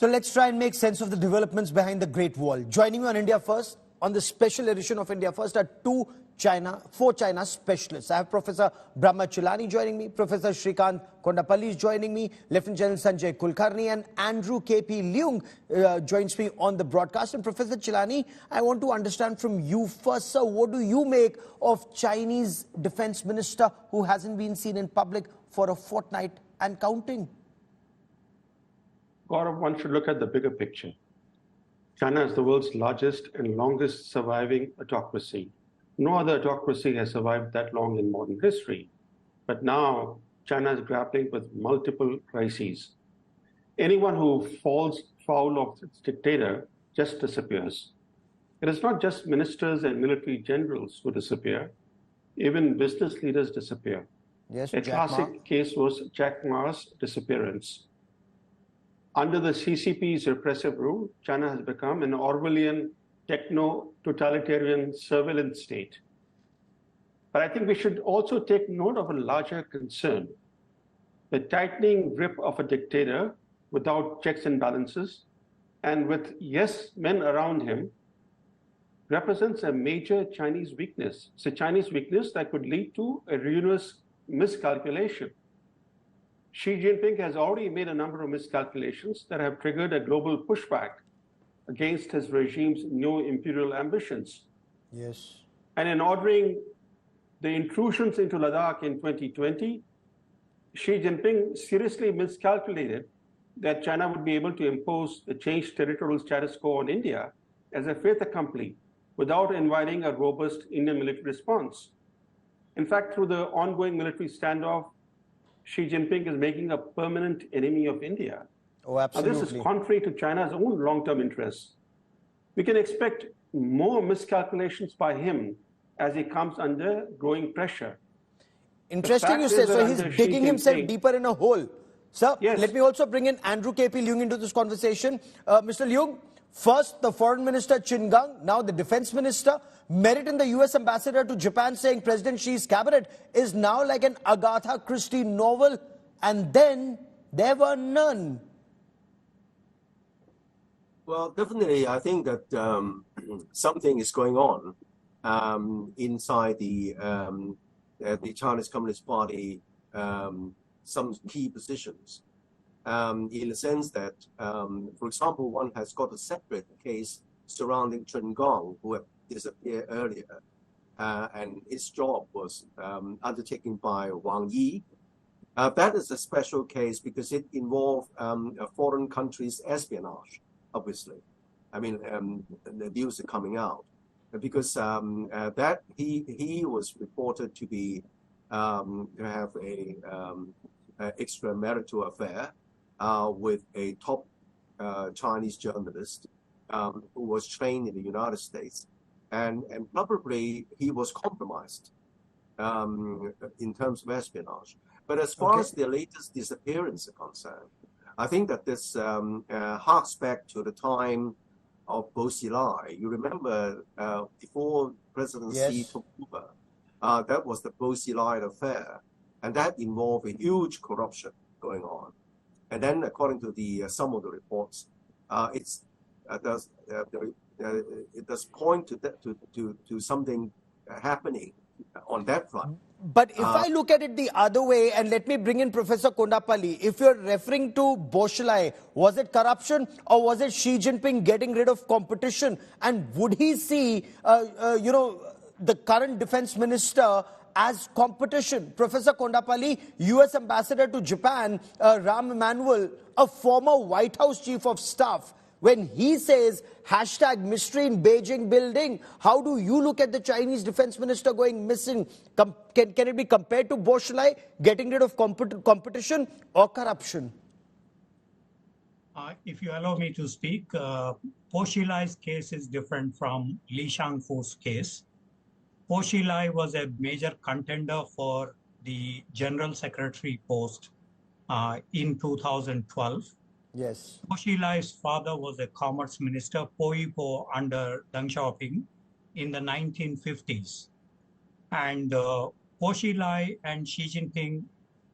So let's try and make sense of the developments behind the Great Wall. Joining me on India First, on the special edition of India First, are four China specialists. I have Professor Brahma Chilani joining me, Professor Shrikant Kondapalli is joining me, Lieutenant General Sanjay Kulkarni, and Andrew K.P. Leung joins me on the broadcast. And Professor Chilani, I want to understand from you first, sir, what do you make of Chinese Defense Minister who hasn't been seen in public for a fortnight and counting? Gaurav, one should look at the bigger picture. China is the world's largest and longest surviving autocracy. No other autocracy has survived that long in modern history. But now, China is grappling with multiple crises. Anyone who falls foul of its dictator just disappears. It is not just ministers and military generals who disappear. Even business leaders disappear. Yes, A classic case was Jack Ma's disappearance. Under the CCP's repressive rule, China has become an Orwellian, techno-totalitarian surveillance state. But I think we should also take note of a larger concern. The tightening grip of a dictator without checks and balances and with yes men around him represents a major Chinese weakness. It's a Chinese weakness that could lead to a ruinous miscalculation. Xi Jinping has already made a number of miscalculations that have triggered a global pushback against his regime's neo-imperial ambitions. Yes. And in ordering the intrusions into Ladakh in 2020, Xi Jinping seriously miscalculated that China would be able to impose the changed territorial status quo on India as a fait accompli without inviting a robust Indian military response. In fact, through the ongoing military standoff, Xi Jinping is making a permanent enemy of India. Oh, absolutely. Now, this is contrary to China's own long-term interests. We can expect more miscalculations by him as he comes under growing pressure. Interesting you say, so he's digging himself deeper in a hole. Sir, yes. Let me also bring in Andrew K.P. Leung into this conversation. Mr. Leung, first the Foreign Minister Chin Gang, now the Defense Minister, met in the US Ambassador to Japan saying President Xi's cabinet is now like an Agatha Christie novel, and then there were none. Well, definitely, I think that something is going on inside the Chinese Communist Party, some key positions, in the sense that, for example, one has got a separate case surrounding Chen Gong, who had disappeared earlier, and his job was undertaken by Wang Yi. That is a special case because it involved a foreign country's espionage, obviously. I mean, the news are coming out because that he was reported to be to have a extramarital affair with a top Chinese journalist who was trained in the United States. And probably he was compromised in terms of espionage. But as far as the latest disappearance is concerned, I think that this harks back to the time of Bo Xilai. You remember before President Xi took over, that was the Bo Xilai affair, and that involved a huge corruption going on. And then, according to some of the reports, it does point to something happening on that front. But if I look at it the other way, and let me bring in Professor Kondapalli, if you're referring to Bo Xilai, was it corruption or was it Xi Jinping getting rid of competition? And would he see, the current defense minister as competition? Professor Kondapalli, US Ambassador to Japan, Ram Emanuel, a former White House Chief of Staff, when he says #mystery in Beijing building, how do you look at the Chinese defense minister going missing? Can it be compared to Bo Xilai getting rid of competition or corruption? If you allow me to speak, Bo Xilai's case is different from Li Shangfu's case. Bo Xilai was a major contender for the General Secretary post in 2012. Yes. Bo Xilai's father was a commerce minister, Po Yipo, under Deng Xiaoping in the 1950s. And Bo Xilai and Xi Jinping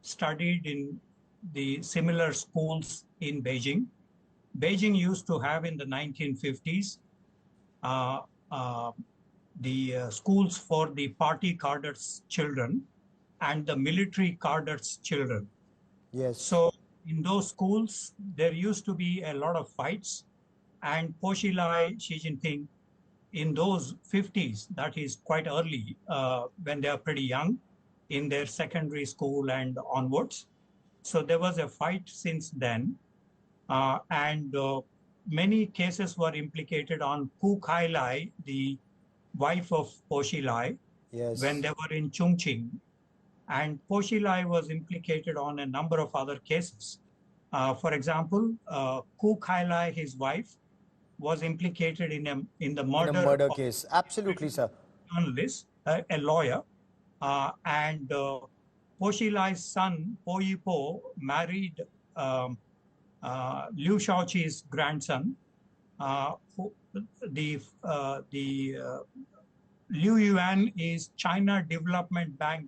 studied in the similar schools in Beijing. Beijing used to have in the 1950s uh, uh, the schools for the party cadets children and the military cadets children. Yes. So in those schools, there used to be a lot of fights, and Po Xilai, Xi Jinping, in those 50s, that is quite early, when they are pretty young, in their secondary school and onwards. So there was a fight since then, and many cases were implicated on Ku Kai Lai, the wife of Po Xilai, Yes. when they were in Chongqing. And Po Xilai was implicated on a number of other cases. For example, Ku Kai Lai, his wife, was implicated in the murder, In a murder of case. Absolutely, sir. a journalist, a lawyer, and Po Xilai's son, Po Yipo, married Liu Shaoqi's grandson. Liu Yuan is China Development Bank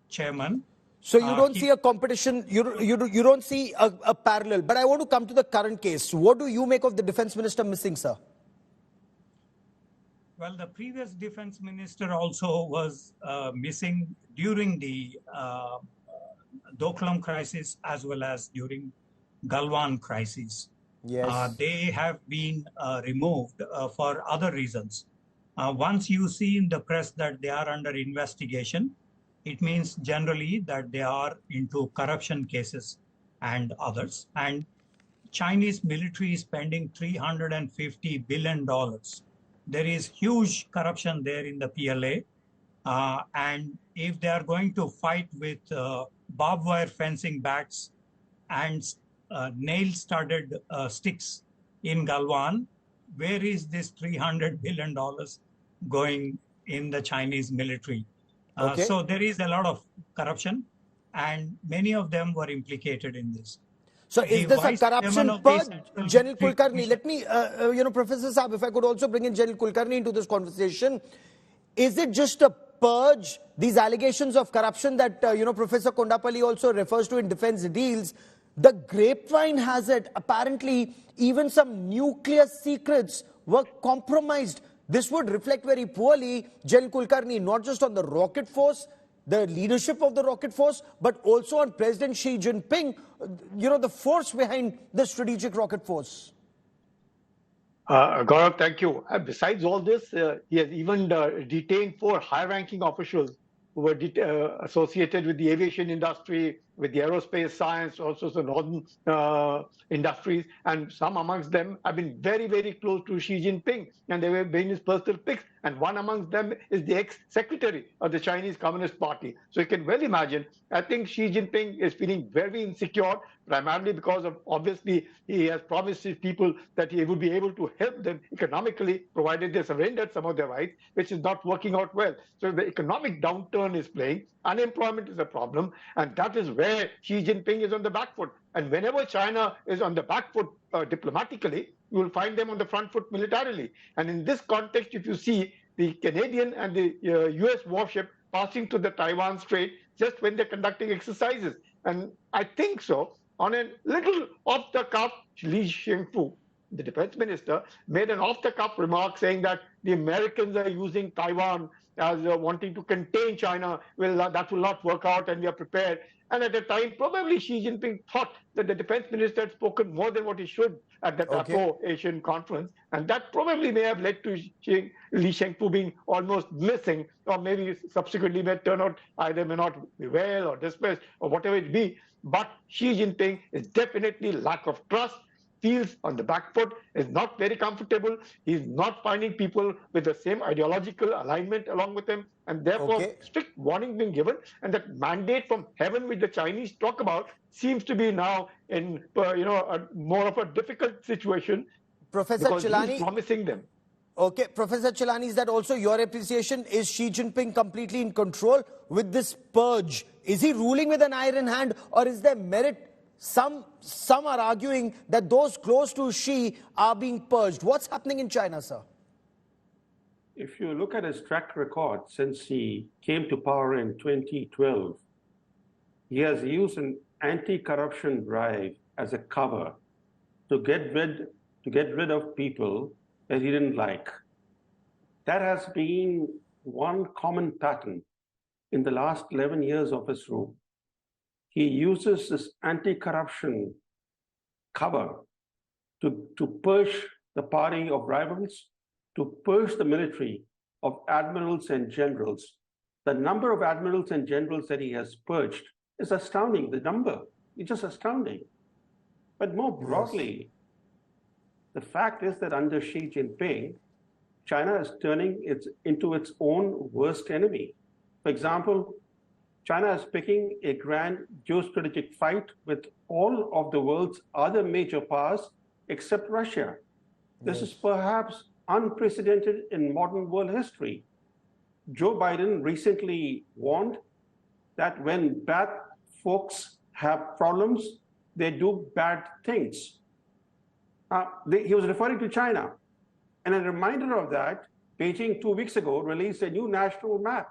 chairman. So you don't see a competition, you don't see a parallel. But I want to come to the current case. What do you make of the defense minister missing, sir? Well, the previous defense minister also was missing during the Doklam crisis as well as during Galwan crisis. Yes. They have been removed for other reasons. Once you see in the press that they are under investigation, it means generally that they are into corruption cases and others. And Chinese military is spending $350 billion. There is huge corruption there in the PLA. And if they are going to fight with barbed wire fencing bats and nail-studded sticks in Galwan, where is this $300 billion going in the Chinese military? Okay. So there is a lot of corruption, and many of them were implicated in this. So is this a corruption purge? General Kulkarni, let me, Professor Saab, if I could also bring in General Kulkarni into this conversation. Is it just a purge, these allegations of corruption that, Professor Kondapalli also refers to in defense deals? The grapevine has it, apparently, even some nuclear secrets were compromised. This would reflect very poorly, General Kulkarni, not just on the rocket force, the leadership of the rocket force, but also on President Xi Jinping, the force behind the strategic rocket force. Gaurav, thank you. Besides all this, he has even detained 4 high-ranking officials who were associated with the aviation industry, with the aerospace science, also the northern industries, and some amongst them have been very, very close to Xi Jinping, and they were being his personal picks. And one amongst them is the ex-secretary of the Chinese Communist Party. So you can well imagine, I think Xi Jinping is feeling very insecure, primarily because of, obviously, he has promised his people that he would be able to help them economically, provided they surrendered some of their rights, which is not working out well. So the economic downturn is playing. Unemployment is a problem, and that is where Xi Jinping is on the back foot. And whenever China is on the back foot diplomatically, you will find them on the front foot militarily. And in this context, if you see the Canadian and the US warship passing to the Taiwan Strait just when they're conducting exercises. And I think so, on a little off-the-cuff, Li Shangfu, the defense minister, made an off-the-cuff remark saying that the Americans are using Taiwan as wanting to contain China. Well, that will not work out, and we are prepared. And at the time, probably Xi Jinping thought that the defense minister had spoken more than what he should at the Afro-Asian conference. And that probably may have led to Li Shangfu being almost missing, or maybe subsequently may turn out either may not be well or dismissed or whatever it be. But Xi Jinping is definitely lack of trust, feels on the back foot, is not very comfortable. He's not finding people with the same ideological alignment along with him, and therefore strict warning being given. And that mandate from heaven, which the Chinese talk about, seems to be now in more of a difficult situation. Professor because Chilani, he's promising them. Okay, Professor Chilani, is that also your appreciation? Is Xi Jinping completely in control with this purge? Is he ruling with an iron hand, or is there merit? Some are arguing that those close to Xi are being purged. What's happening in China, sir? If you look at his track record since he came to power in 2012, he has used an anti-corruption drive as a cover to get rid of people that he didn't like. That has been one common pattern in the last 11 years of his rule. He uses this anti-corruption cover to purge the party of rivals, to purge the military of admirals and generals. The number of admirals and generals that he has purged is astounding. The number is just astounding. But more broadly, the fact is that under Xi Jinping, China is turning into its own worst enemy. For example, China is picking a grand geostrategic fight with all of the world's other major powers except Russia. This is perhaps unprecedented in modern world history. Joe Biden recently warned that when bad folks have problems, they do bad things. He was referring to China. And a reminder of that, Beijing 2 weeks ago released a new national map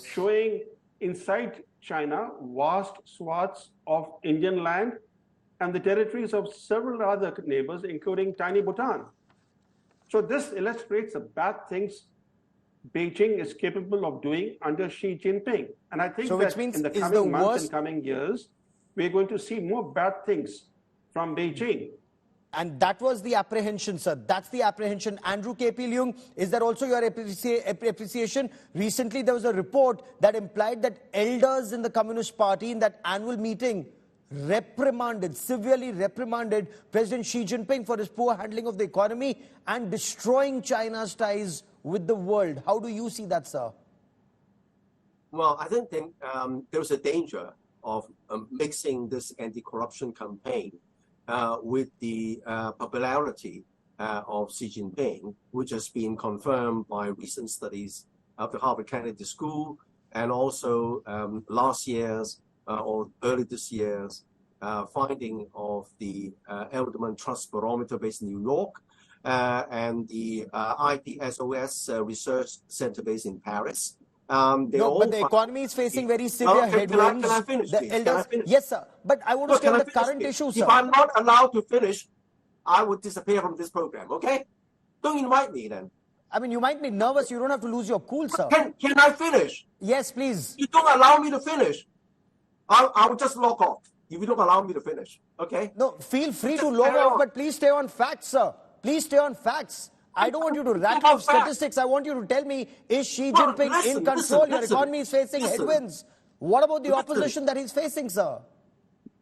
showing inside China vast swaths of Indian land and the territories of several other neighbors, including tiny Bhutan. So this illustrates the bad things Beijing is capable of doing under Xi Jinping. And I think that in the coming months and coming years, we're going to see more bad things from Beijing. And that was the apprehension, sir. That's the apprehension. Andrew K.P. Leung, is that also your appreciation? Recently, there was a report that implied that elders in the Communist Party in that annual meeting severely reprimanded President Xi Jinping for his poor handling of the economy and destroying China's ties with the world. How do you see that, sir? Well, I think there's a danger of mixing this anti-corruption campaign with the popularity of Xi Jinping, which has been confirmed by recent studies of the Harvard Kennedy School and also last year's or early this year's finding of the Edelman Trust Barometer based in New York and the IPSOS Research Center based in Paris. But the economy is facing very severe headwinds. Can I finish, please? Can I finish? Yes, sir. But I want to stay on the current issue, sir. If I'm not allowed to finish, I would disappear from this program, okay? Don't invite me then. I mean, you might be nervous. You don't have to lose your cool, sir. Can I finish? Yes, please. You don't allow me to finish. I will just log off if you don't allow me to finish, okay? No, feel free to log off, but please stay on facts, sir. Please stay on facts. I don't want you to rattle off statistics. I want you to tell me, is Xi Jinping in control? Your economy is facing headwinds. What about the opposition that he's facing, sir?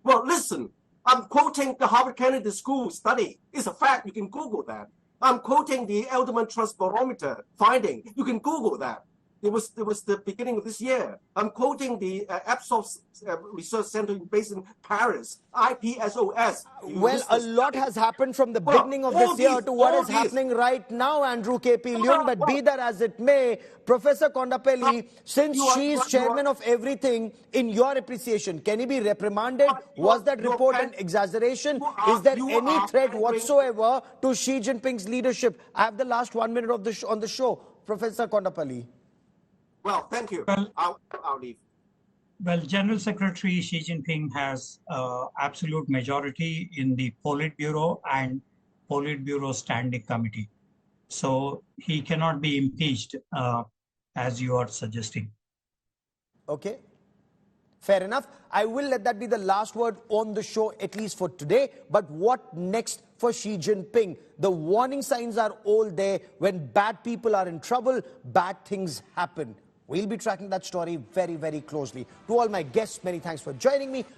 Well, listen, I'm quoting the Harvard Kennedy School study. It's a fact. You can Google that. I'm quoting the Edelman Trust Barometer finding. You can Google that. It was the beginning of this year. I'm quoting the Ipsos Research Center based in Paris, IPSOS. Well, a lot has happened from the beginning of this year to what is happening right now, Andrew K.P. Leung. But be that as it may, Professor Kondapalli, since she is chairman of everything, in your appreciation, can he be reprimanded? Was that report an exaggeration? Is there any threat whatsoever to Xi Jinping's leadership? I have the last 1 minute of on the show, Professor Kondapalli. Well, thank you. Well, I'll leave. Well, General Secretary Xi Jinping has absolute majority in the Politburo and Politburo Standing Committee. So he cannot be impeached as you are suggesting. Okay. Fair enough. I will let that be the last word on the show, at least for today. But what next for Xi Jinping? The warning signs are all there. When bad people are in trouble, bad things happen. We'll be tracking that story very, very closely. To all my guests, many thanks for joining me.